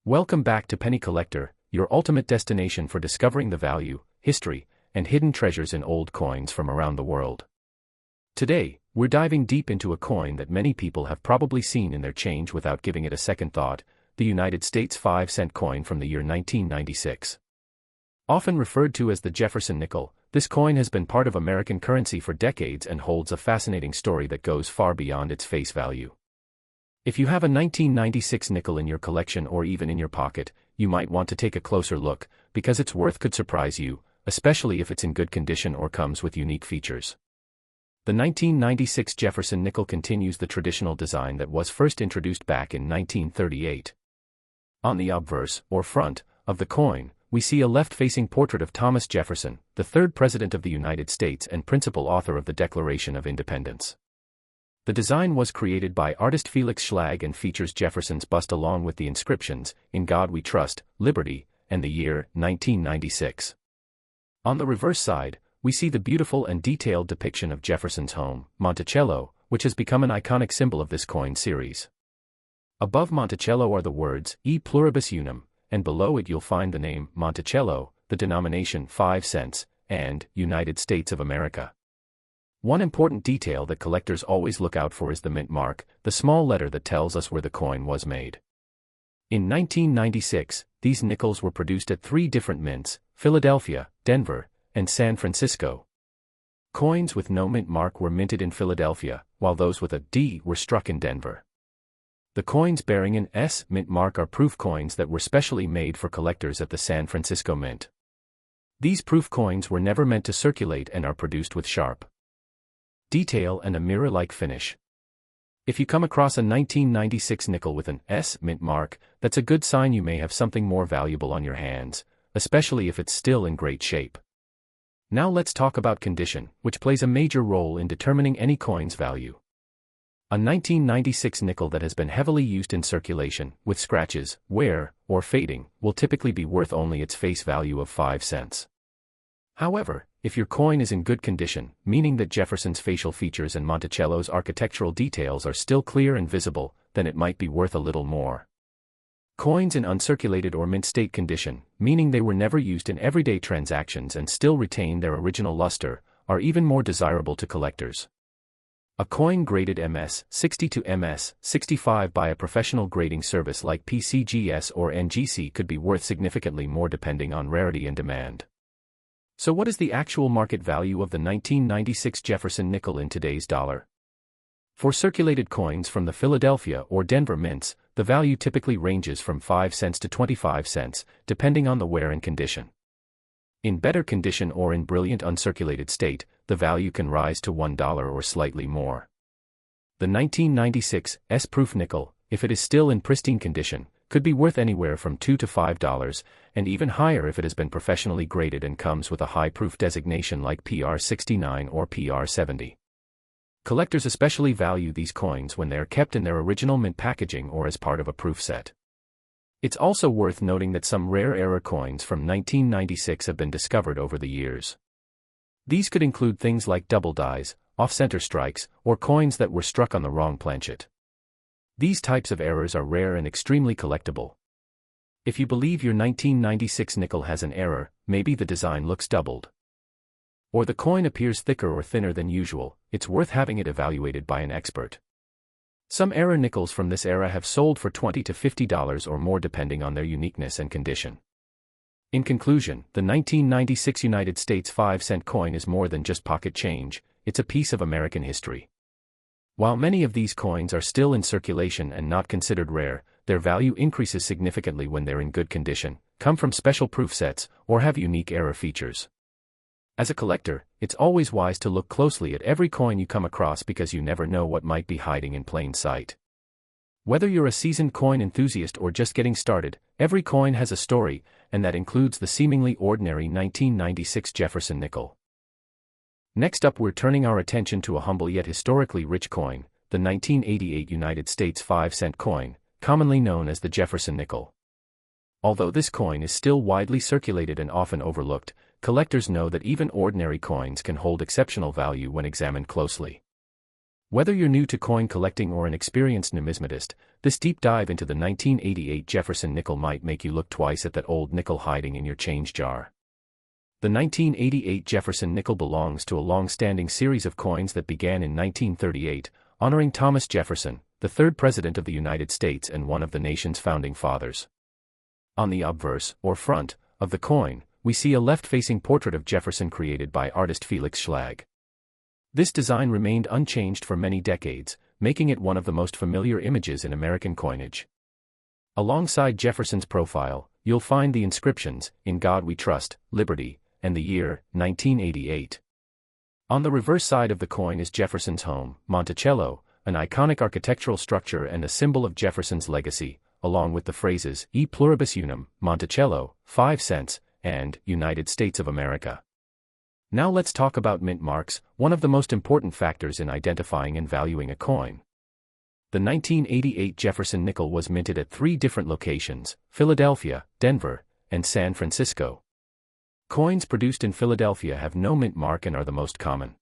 Welcome back to Penny Collector, your ultimate destination for discovering the value, history, and hidden treasures in old coins from around the world. Today, we're diving deep into a coin that many people have probably seen in their change without giving it a second thought, the United States 5-cent coin from the year 1996. Often referred to as the Jefferson nickel, this coin has been part of American currency for decades and holds a fascinating story that goes far beyond its face value. If you have a 1996 nickel in your collection or even in your pocket, you might want to take a closer look, because its worth could surprise you, especially if it's in good condition or comes with unique features. The 1996 Jefferson nickel continues the traditional design that was first introduced back in 1938. On the obverse, or front, of the coin, we see a left-facing portrait of Thomas Jefferson, the third President of the United States and principal author of the Declaration of Independence. The design was created by artist Felix Schlag and features Jefferson's bust along with the inscriptions, "In God We Trust, Liberty," and the year 1996. On the reverse side, we see the beautiful and detailed depiction of Jefferson's home, Monticello, which has become an iconic symbol of this coin series. Above Monticello are the words, E pluribus unum, and below it you'll find the name, Monticello, the denomination 5 cents, and United States of America. One important detail that collectors always look out for is the mint mark, the small letter that tells us where the coin was made. In 1996, these nickels were produced at 3 different mints, Philadelphia, Denver, and San Francisco. Coins with no mint mark were minted in Philadelphia, while those with a D were struck in Denver. The coins bearing an S mint mark are proof coins that were specially made for collectors at the San Francisco Mint. These proof coins were never meant to circulate and are produced with sharp detail and a mirror-like finish. If you come across a 1996 nickel with an S mint mark, that's a good sign you may have something more valuable on your hands, especially if it's still in great shape. Now let's talk about condition, which plays a major role in determining any coin's value. A 1996 nickel that has been heavily used in circulation, with scratches, wear, or fading, will typically be worth only its face value of 5 cents. However, if your coin is in good condition, meaning that Jefferson's facial features and Monticello's architectural details are still clear and visible, then it might be worth a little more. Coins in uncirculated or mint state condition, meaning they were never used in everyday transactions and still retain their original luster, are even more desirable to collectors. A coin graded MS-60 to MS-65 by a professional grading service like PCGS or NGC could be worth significantly more depending on rarity and demand. So what is the actual market value of the 1996 Jefferson nickel in today's dollar? For circulated coins from the Philadelphia or Denver mints, the value typically ranges from 5 cents to 25 cents, depending on the wear and condition. In better condition or in brilliant uncirculated state, the value can rise to $1 or slightly more. The 1996 S-proof nickel, if it is still in pristine condition, could be worth anywhere from $2 to $5, and even higher if it has been professionally graded and comes with a high-proof designation like PR69 or PR70. Collectors especially value these coins when they are kept in their original mint packaging or as part of a proof set. It's also worth noting that some rare error coins from 1996 have been discovered over the years. These could include things like double dies, off-center strikes, or coins that were struck on the wrong planchet. These types of errors are rare and extremely collectible. If you believe your 1996 nickel has an error, maybe the design looks doubled, or the coin appears thicker or thinner than usual, it's worth having it evaluated by an expert. Some error nickels from this era have sold for $20 to $50 or more depending on their uniqueness and condition. In conclusion, the 1996 United States 5-cent coin is more than just pocket change, it's a piece of American history. While many of these coins are still in circulation and not considered rare, their value increases significantly when they're in good condition, come from special proof sets, or have unique error features. As a collector, it's always wise to look closely at every coin you come across because you never know what might be hiding in plain sight. Whether you're a seasoned coin enthusiast or just getting started, every coin has a story, and that includes the seemingly ordinary 1996 Jefferson nickel. Next up, we're turning our attention to a humble yet historically rich coin, the 1988 United States 5-cent coin, commonly known as the Jefferson nickel. Although this coin is still widely circulated and often overlooked, collectors know that even ordinary coins can hold exceptional value when examined closely. Whether you're new to coin collecting or an experienced numismatist, this deep dive into the 1988 Jefferson nickel might make you look twice at that old nickel hiding in your change jar. The 1988 Jefferson nickel belongs to a long-standing series of coins that began in 1938, honoring Thomas Jefferson, the third president of the United States and one of the nation's founding fathers. On the obverse, or front, of the coin, we see a left-facing portrait of Jefferson created by artist Felix Schlag. This design remained unchanged for many decades, making it one of the most familiar images in American coinage. Alongside Jefferson's profile, you'll find the inscriptions, "In God We Trust, Liberty," and the year, 1988. On the reverse side of the coin is Jefferson's home, Monticello, an iconic architectural structure and a symbol of Jefferson's legacy, along with the phrases, "E pluribus unum, Monticello, 5 cents, and United States of America." Now let's talk about mint marks, one of the most important factors in identifying and valuing a coin. The 1988 Jefferson nickel was minted at 3 different locations: Philadelphia, Denver, and San Francisco. Coins produced in Philadelphia have no mint mark and are the most common.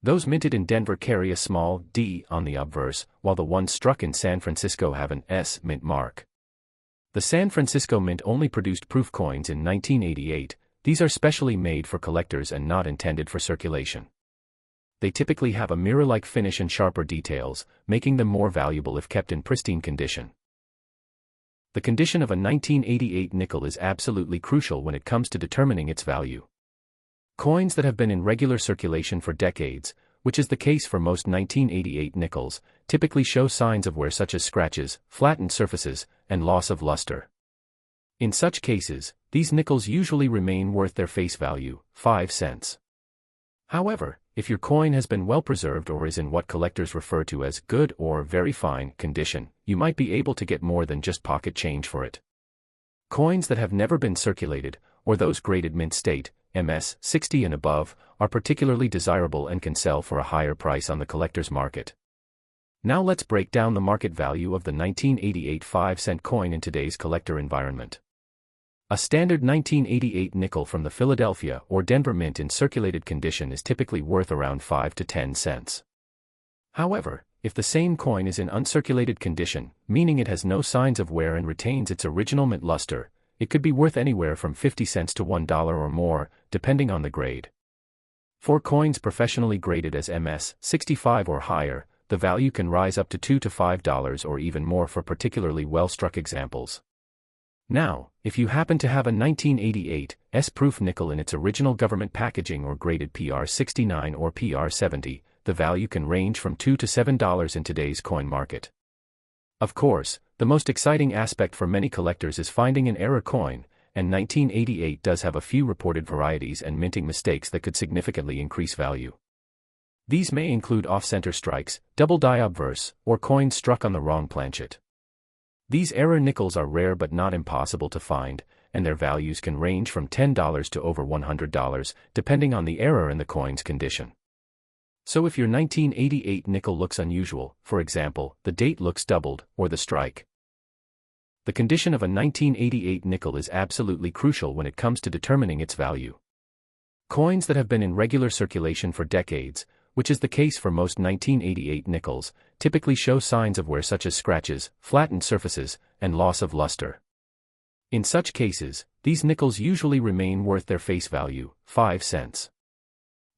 Those minted in Denver carry a small D on the obverse, while the ones struck in San Francisco have an S mint mark. The San Francisco Mint only produced proof coins in 1988. These are specially made for collectors and not intended for circulation. They typically have a mirror-like finish and sharper details, making them more valuable if kept in pristine condition. The condition of a 1988 nickel is absolutely crucial when it comes to determining its value. Coins that have been in regular circulation for decades, which is the case for most 1988 nickels, typically show signs of wear such as scratches, flattened surfaces, and loss of luster. In such cases, these nickels usually remain worth their face value, 5 cents. However, if your coin has been well preserved or is in what collectors refer to as good or very fine condition, you might be able to get more than just pocket change for it. Coins that have never been circulated, or those graded mint state, MS 60 and above, are particularly desirable and can sell for a higher price on the collector's market. Now let's break down the market value of the 1988 5-cent coin in today's collector environment. A standard 1988 nickel from the Philadelphia or Denver Mint in circulated condition is typically worth around 5 to 10 cents. However, if the same coin is in uncirculated condition, meaning it has no signs of wear and retains its original mint luster, it could be worth anywhere from 50 cents to $1 or more, depending on the grade. For coins professionally graded as MS 65 or higher, the value can rise up to $2 to $5 or even more for particularly well-struck examples. Now, if you happen to have a 1988 S-proof nickel in its original government packaging or graded PR 69 or PR 70, the value can range from $2 to $7 in today's coin market. Of course, the most exciting aspect for many collectors is finding an error coin, and 1988 does have a few reported varieties and minting mistakes that could significantly increase value. These may include off-center strikes, double die obverse, or coins struck on the wrong planchet. These error nickels are rare but not impossible to find, and their values can range from $10 to over $100, depending on the error and the coin's condition. So if your 1988 nickel looks unusual, for example, the date looks doubled, or the strike. The condition of a 1988 nickel is absolutely crucial when it comes to determining its value. Coins that have been in regular circulation for decades, which is the case for most 1988 nickels, typically show signs of wear such as scratches, flattened surfaces, and loss of luster. In such cases, these nickels usually remain worth their face value, 5 cents.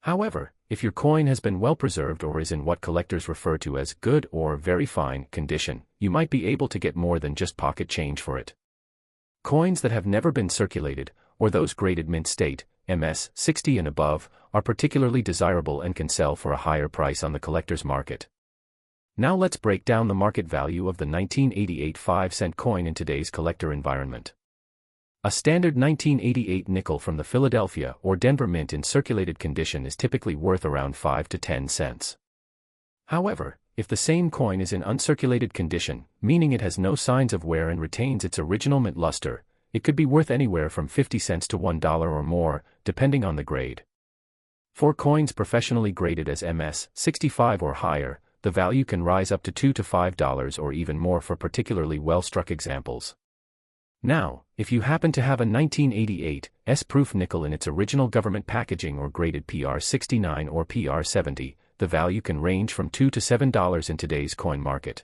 However, if your coin has been well preserved or is in what collectors refer to as good or very fine condition, you might be able to get more than just pocket change for it. Coins that have never been circulated, or those graded mint state, MS 60 and above, are particularly desirable and can sell for a higher price on the collector's market. Now let's break down the market value of the 1988 5-cent coin in today's collector environment. A standard 1988 nickel from the Philadelphia or Denver Mint in circulated condition is typically worth around 5 to 10 cents. However, if the same coin is in uncirculated condition, meaning it has no signs of wear and retains its original mint luster, it could be worth anywhere from 50 cents to $1 or more, depending on the grade. For coins professionally graded as MS 65 or higher, the value can rise up to $2 to $5 or even more for particularly well-struck examples. Now, if you happen to have a 1988 S-proof nickel in its original government packaging or graded PR 69 or PR 70, the value can range from $2 to $7 in today's coin market.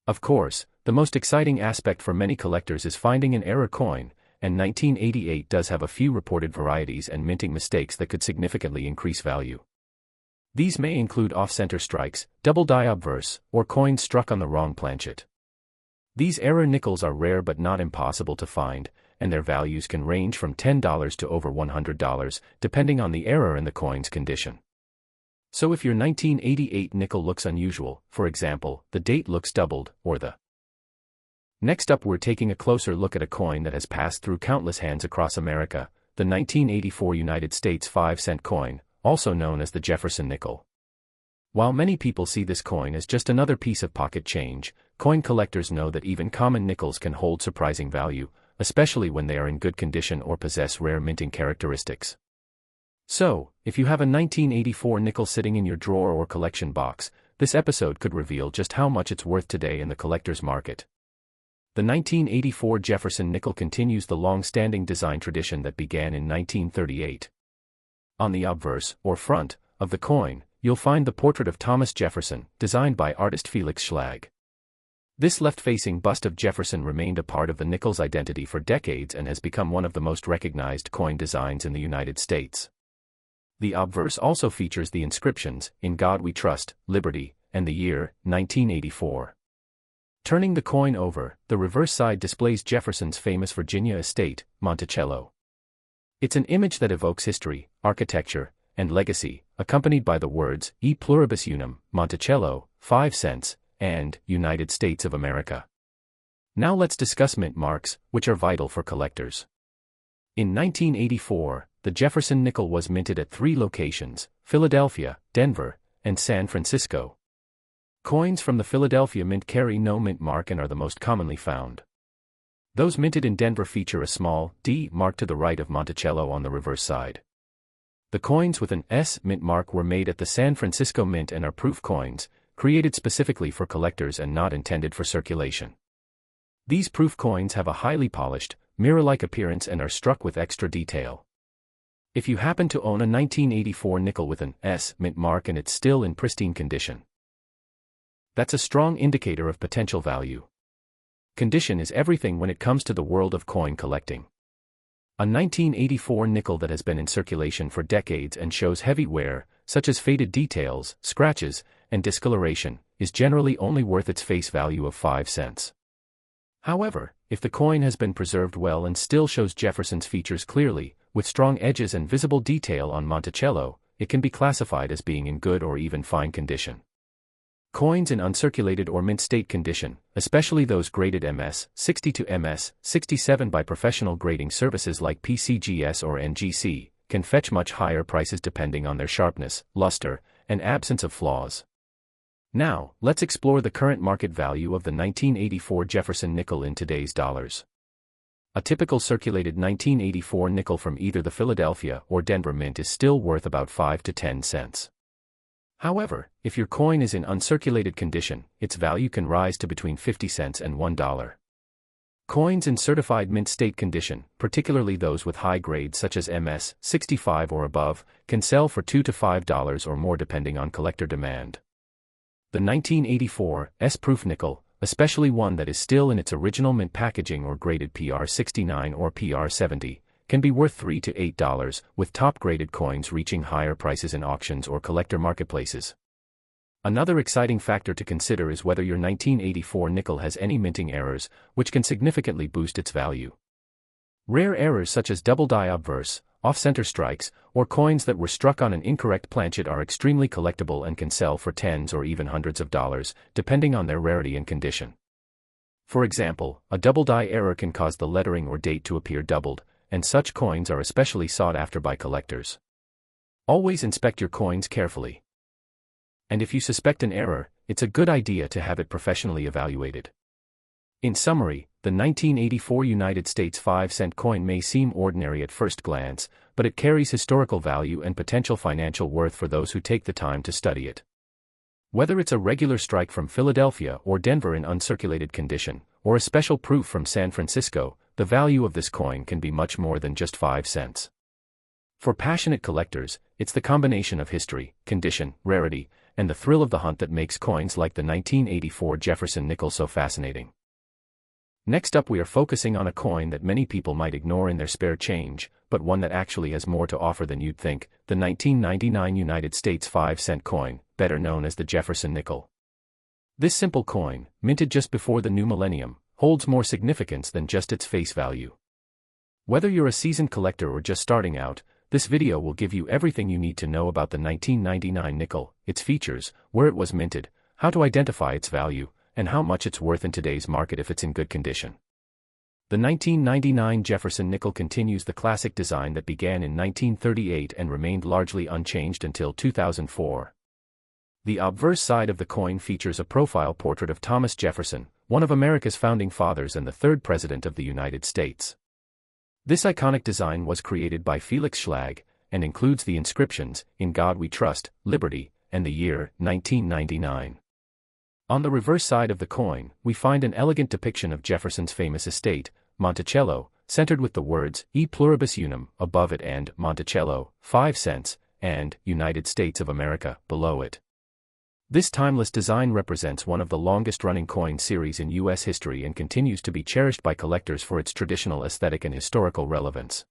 Of course, the most exciting aspect for many collectors is finding an error coin, and 1988 does have a few reported varieties and minting mistakes that could significantly increase value. These may include off-center strikes, double die obverse, or coins struck on the wrong planchet. These error nickels are rare but not impossible to find, and their values can range from $10 to over $100, depending on the error and the coin's condition. So if your 1988 nickel looks unusual, for example, the date looks doubled, or the... Next up, we're taking a closer look at a coin that has passed through countless hands across America, the 1984 United States 5-cent coin, also known as the Jefferson nickel. While many people see this coin as just another piece of pocket change, coin collectors know that even common nickels can hold surprising value, especially when they are in good condition or possess rare minting characteristics. So, if you have a 1984 nickel sitting in your drawer or collection box, this episode could reveal just how much it's worth today in the collector's market. The 1984 Jefferson nickel continues the long-standing design tradition that began in 1938. On the obverse, or front, of the coin, you'll find the portrait of Thomas Jefferson, designed by artist Felix Schlag. This left-facing bust of Jefferson remained a part of the nickel's identity for decades and has become one of the most recognized coin designs in the United States. The obverse also features the inscriptions, "In God We Trust, Liberty," and the year, 1984. Turning the coin over, the reverse side displays Jefferson's famous Virginia estate, Monticello. It's an image that evokes history, architecture, and legacy, accompanied by the words, E pluribus unum, Monticello, 5 cents, and United States of America. Now let's discuss mint marks, which are vital for collectors. In 1984, the Jefferson nickel was minted at 3 locations, Philadelphia, Denver, and San Francisco. Coins from the Philadelphia mint carry no mint mark and are the most commonly found. Those minted in Denver feature a small D mark to the right of Monticello on the reverse side. The coins with an S mint mark were made at the San Francisco Mint and are proof coins, created specifically for collectors and not intended for circulation. These proof coins have a highly polished, mirror-like appearance and are struck with extra detail. If you happen to own a 1984 nickel with an S mint mark and it's still in pristine condition, that's a strong indicator of potential value. Condition is everything when it comes to the world of coin collecting. A 1984 nickel that has been in circulation for decades and shows heavy wear, such as faded details, scratches, and discoloration, is generally only worth its face value of 5 cents. However, if the coin has been preserved well and still shows Jefferson's features clearly, with strong edges and visible detail on Monticello, it can be classified as being in good or even fine condition. Coins in uncirculated or mint state condition, especially those graded MS-60 to MS-67 by professional grading services like PCGS or NGC, can fetch much higher prices depending on their sharpness, luster, and absence of flaws. Now, let's explore the current market value of the 1984 Jefferson nickel in today's dollars. A typical circulated 1984 nickel from either the Philadelphia or Denver Mint is still worth about 5 to 10 cents. However, if your coin is in uncirculated condition, its value can rise to between 50 cents and $1. Coins in certified mint state condition, particularly those with high grades such as MS-65 or above, can sell for $2 to $5 or more depending on collector demand. The 1984 S-proof nickel, especially one that is still in its original mint packaging or graded PR69 or PR70, can be worth $3 to $8, with top-graded coins reaching higher prices in auctions or collector marketplaces. Another exciting factor to consider is whether your 1984 nickel has any minting errors, which can significantly boost its value. Rare errors such as double die obverse, off-center strikes, or coins that were struck on an incorrect planchet are extremely collectible and can sell for tens or even hundreds of dollars, depending on their rarity and condition. For example, a double die error can cause the lettering or date to appear doubled, and such coins are especially sought after by collectors. Always inspect your coins carefully. And if you suspect an error, it's a good idea to have it professionally evaluated. In summary, the 1984 United States 5-cent coin may seem ordinary at first glance, but it carries historical value and potential financial worth for those who take the time to study it. Whether it's a regular strike from Philadelphia or Denver in uncirculated condition, or a special proof from San Francisco, the value of this coin can be much more than just 5 cents. For passionate collectors, It's the combination of history, condition, rarity, and the thrill of the hunt that makes coins like the 1984 Jefferson nickel so fascinating. Next up, we are focusing on a coin that many people might ignore in their spare change, but one that actually has more to offer than you'd think, the 1999 United States 5-cent coin, better known as the Jefferson nickel. This simple coin, minted just before the new millennium, holds more significance than just its face value. Whether you're a seasoned collector or just starting out, this video will give you everything you need to know about the 1999 nickel, its features, where it was minted, how to identify its value, and how much it's worth in today's market if it's in good condition. The 1999 Jefferson nickel continues the classic design that began in 1938 and remained largely unchanged until 2004. The obverse side of the coin features a profile portrait of Thomas Jefferson, one of America's founding fathers and the third president of the United States. This iconic design was created by Felix Schlag, and includes the inscriptions, "In God We Trust, Liberty," and the year, 1999. On the reverse side of the coin, we find an elegant depiction of Jefferson's famous estate, Monticello, centered with the words, "E pluribus unum," above it and "Monticello, 5 cents," and "United States of America," below it. This timeless design represents one of the longest-running coin series in U.S. history and continues to be cherished by collectors for its traditional aesthetic and historical relevance.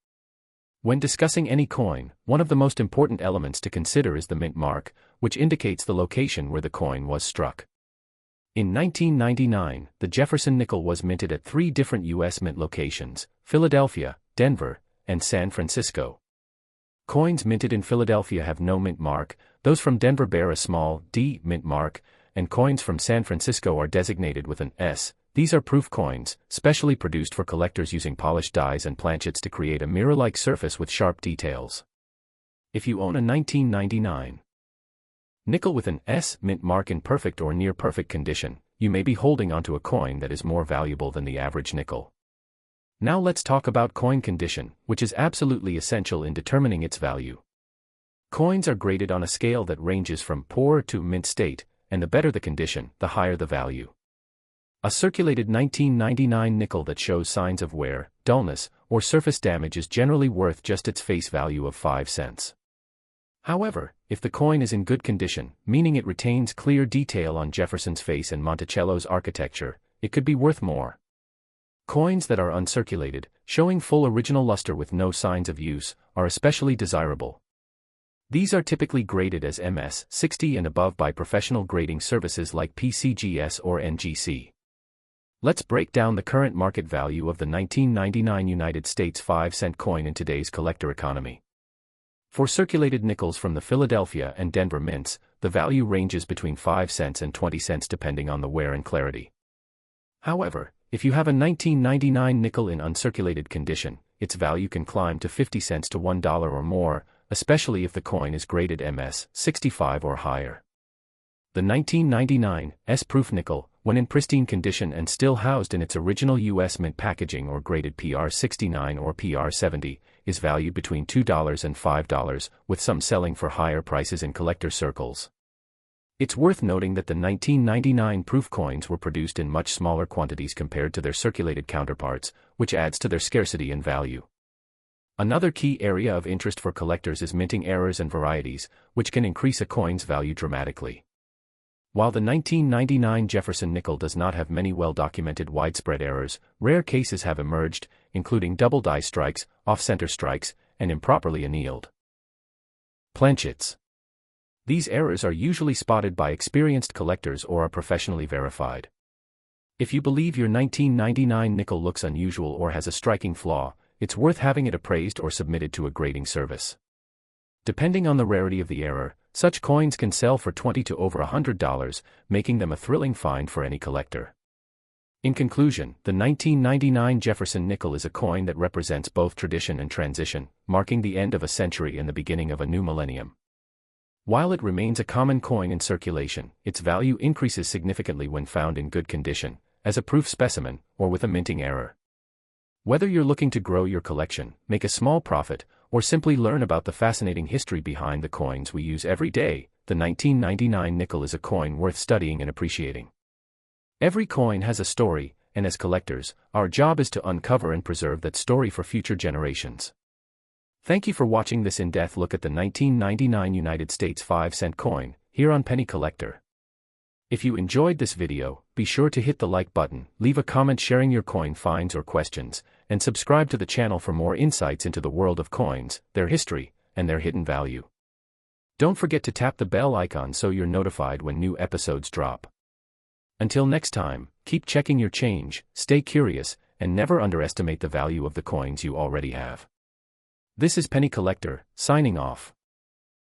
When discussing any coin, one of the most important elements to consider is the mint mark, which indicates the location where the coin was struck. In 1999, the Jefferson nickel was minted at 3 different U.S. mint locations: Philadelphia, Denver, and San Francisco. Coins minted in Philadelphia have no mint mark, those from Denver bear a small D mint mark, and coins from San Francisco are designated with an S. These are proof coins, specially produced for collectors using polished dies and planchets to create a mirror-like surface with sharp details. If you own a 1999 nickel with an S mint mark in perfect or near-perfect condition, you may be holding onto a coin that is more valuable than the average nickel. Now let's talk about coin condition, which is absolutely essential in determining its value. Coins are graded on a scale that ranges from poor to mint state, and the better the condition, the higher the value. A circulated 1999 nickel that shows signs of wear, dullness, or surface damage is generally worth just its face value of 5 cents. However, if the coin is in good condition, meaning it retains clear detail on Jefferson's face and Monticello's architecture, it could be worth more. Coins that are uncirculated, showing full original luster with no signs of use, are especially desirable. These are typically graded as MS 60 and above by professional grading services like PCGS or NGC. Let's break down the current market value of the 1999 United States 5-cent coin in today's collector economy. For circulated nickels from the Philadelphia and Denver mints, the value ranges between 5 cents and 20 cents depending on the wear and clarity. However, if you have a 1999 nickel in uncirculated condition, its value can climb to 50 cents to $1 or more, especially if the coin is graded MS 65 or higher. The 1999 S-proof nickel, when in pristine condition and still housed in its original U.S. mint packaging or graded PR 69 or PR 70, is valued between $2 and $5, with some selling for higher prices in collector circles. It's worth noting that the 1999 proof coins were produced in much smaller quantities compared to their circulated counterparts, which adds to their scarcity and value. Another key area of interest for collectors is minting errors and varieties, which can increase a coin's value dramatically. While the 1999 Jefferson nickel does not have many well-documented widespread errors, rare cases have emerged, including double die strikes, off-center strikes, and improperly annealed planchets. These errors are usually spotted by experienced collectors or are professionally verified. If you believe your 1999 nickel looks unusual or has a striking flaw, it's worth having it appraised or submitted to a grading service. Depending on the rarity of the error, such coins can sell for $20 to over $100, making them a thrilling find for any collector. In conclusion, the 1999 Jefferson nickel is a coin that represents both tradition and transition, marking the end of a century and the beginning of a new millennium. While it remains a common coin in circulation, its value increases significantly when found in good condition, as a proof specimen, or with a minting error. Whether you're looking to grow your collection, make a small profit, or simply learn about the fascinating history behind the coins we use every day, the 1999 nickel is a coin worth studying and appreciating. Every coin has a story, and as collectors, our job is to uncover and preserve that story for future generations. Thank you for watching this in-depth look at the 1999 United States 5-cent coin, here on Penny Collector. If you enjoyed this video, be sure to hit the like button, leave a comment sharing your coin finds or questions, and subscribe to the channel for more insights into the world of coins, their history, and their hidden value. Don't forget to tap the bell icon so you're notified when new episodes drop. Until next time, keep checking your change, stay curious, and never underestimate the value of the coins you already have. This is Penny Collector, signing off.